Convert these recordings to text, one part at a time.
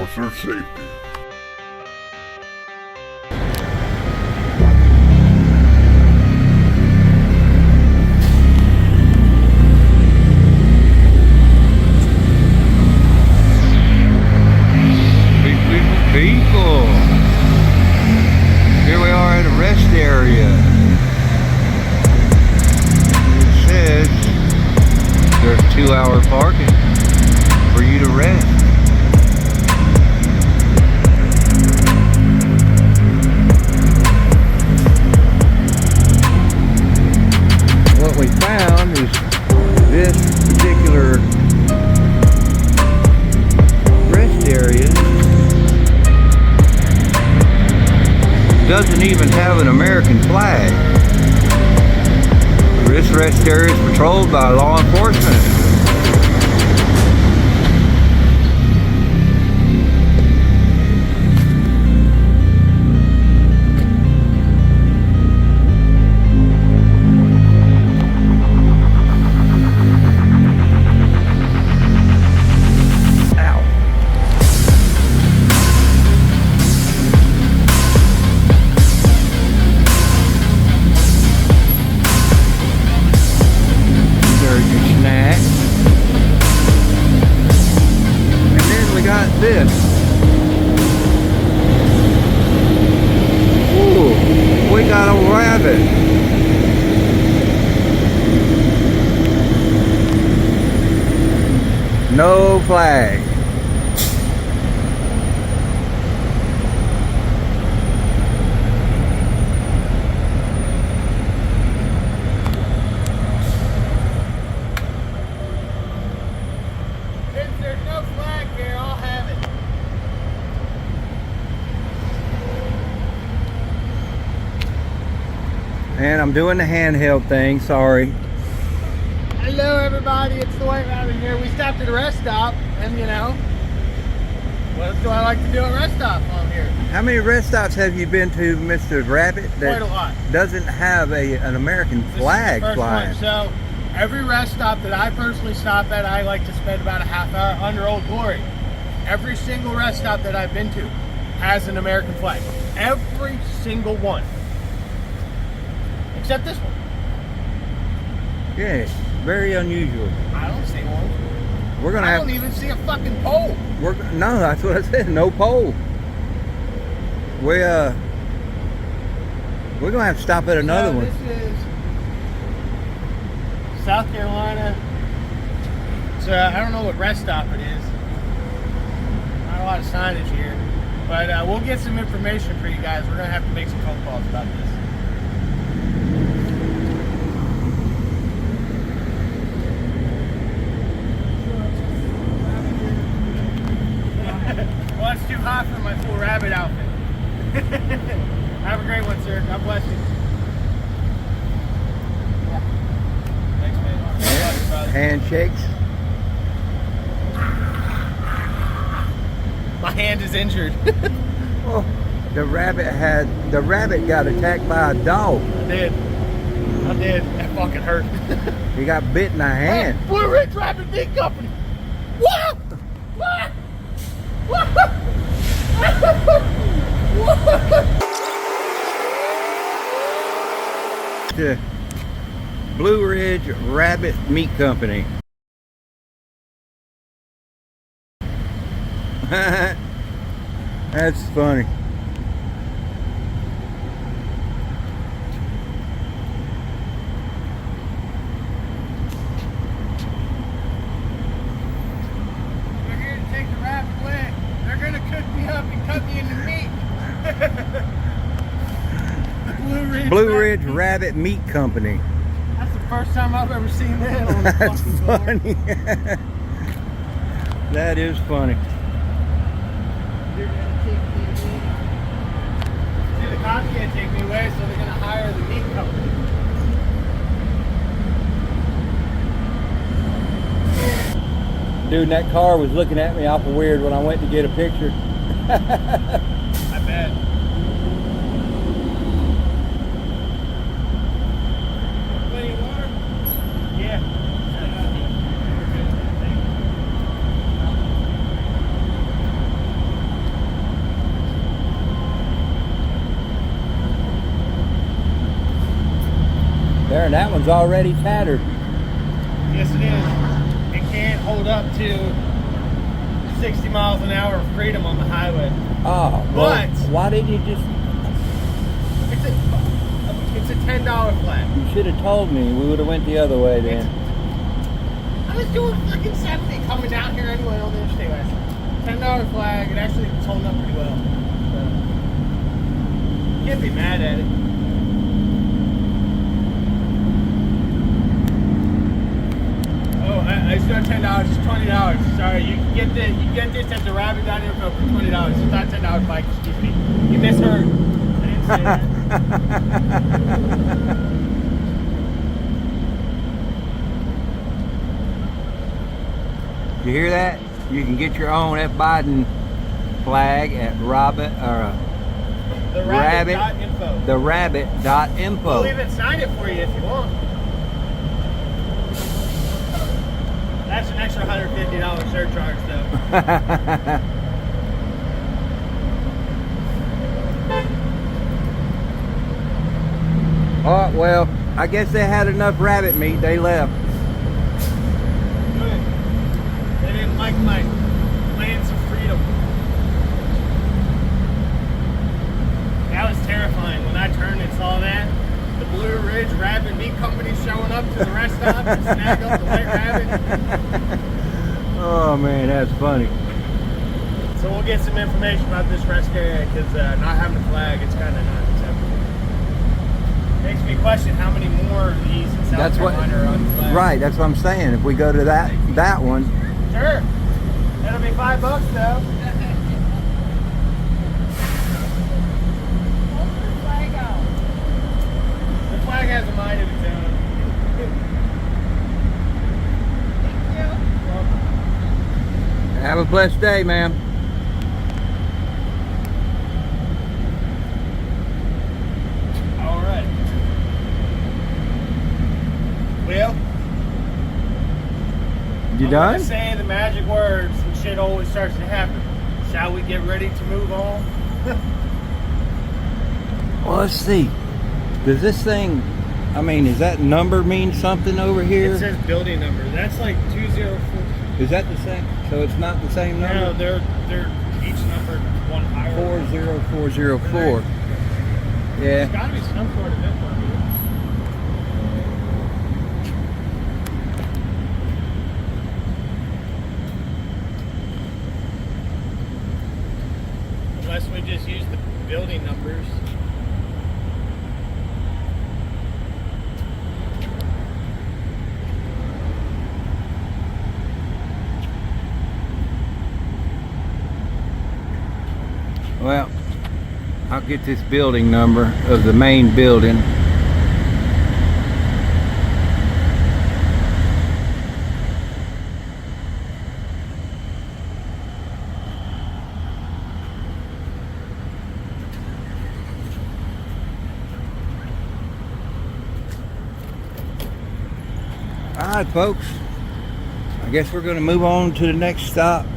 officer safety. People, here we are at a rest area. It says there's 2-hour parking for you to rest. What we found is this particular rest area doesn't even have an American flag. This rest area is patrolled by law enforcement. This. Ooh, we got a rabbit. No flag. And I'm doing the handheld thing, sorry. Hello everybody, it's the White Rabbit here. We stopped at a rest stop, and you know, what do I like to do at rest stop on here? How many rest stops have you been to, Mr. Rabbit, that quite a lot. Doesn't have an American flag flying? One. So, every rest stop that I personally stop at, I like to spend about a half hour under Old Glory. Every single rest stop that I've been to has an American flag. Every single one. Except this one. Yeah, very unusual. I don't see one. I don't even see a fucking pole. No, that's what I said. No pole. We're gonna have to stop at another one. This is South Carolina. So I don't know what rest stop it is. Not a lot of signage here, but we'll get some information for you guys. We're gonna have to make some phone calls about this. Well, it's too hot for my full rabbit outfit. Have a great one, sir. God bless you. Yeah. Thanks, man. Handshakes. My hand is injured. Oh, the rabbit got attacked by a dog. I did. That fucking hurt. He got bit in the hand. Hey, Blue Ridge Rabbit Meat Company. What? The Blue Ridge Rabbit Meat Company. That's funny. They're here to take the rabbit away. They're gonna cook me up and cut me into meat. Blue Ridge Rabbit Meat Company. That's the first time I've ever seen that on the That's fucking funny. That is funny. They're gonna take me away. See, the cops can't take me away, so they're gonna hire the meat company. Dude in that car was looking at me awful weird when I went to get a picture. I bet. Plenty of water? Yeah. that one's already tattered. Yes, it is. It can't hold up to 60 miles an hour of freedom on the highway. Oh, well, But why didn't you just... It's a $10 flag. You should have told me. We would have went the other way then. I was doing fucking 70 coming down here anyway on the interstate last night. $10 flag. It actually was holding up pretty well. So, can't be mad at it. Oh, I just got $10. It's $20. Sorry, you can get this at the rabbit.info for $20. It's not $10 flag. Excuse me. You misheard. I didn't say that. You hear that? You can get your own F. Biden flag at Rabbit.info. Rabbit.info. We'll even sign it for you if you want. That's an extra $150 surcharge though. Oh, well, I guess they had enough rabbit meat. They left. Good. They didn't like my lands of freedom. That was terrifying. When I turned and saw that, the Blue Ridge Rabbit Meat Company showing up to the rest stop and snag up the white rabbit. Oh, man, that's funny. So we'll get some information about this rest area because not having a flag, it's kind of not acceptable. Makes me question how many more of these in South Carolina are on the flag. Right, that's what I'm saying. If we go to that one. Sure. That'll be $5 though. The flag has a mind of its own. Thank you. Have a blessed day, ma'am. All right. Well, You I'm done? gonna say the magic words and shit always starts to happen. Shall we get ready to move on? Well, let's see. Does this thing, I mean, does that number mean something over here? It says building number. That's like 204. Is that the same? So it's not the same number? No, they're each number one higher. 40404. There's Yeah. gotta be some sort of info here. Unless we just use the building numbers. Well, I'll get this building number of the main building. All right, folks. I guess we're going to move on to the next stop.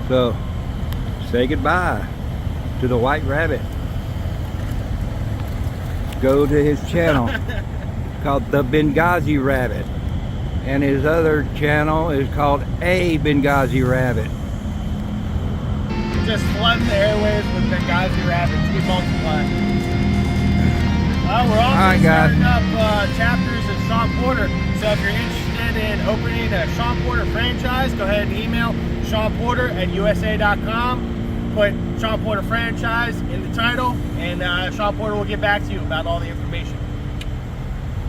So, say goodbye to the White Rabbit. Go to his channel called The Benghazi Rabbit. And his other channel is called A Benghazi Rabbit. Just flooding the airways with Benghazi rabbits. Keep multiplying. Well, we're also starting up chapters of Sean Porter. So if you're interested in opening a Sean Porter franchise, go ahead and email SeanPorter@USA.com. Put Sean Porter franchise in the title, and Sean Porter will get back to you about all the information.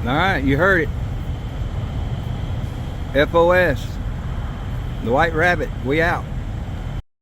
All right, you heard it. FOS, the White Rabbit, we out.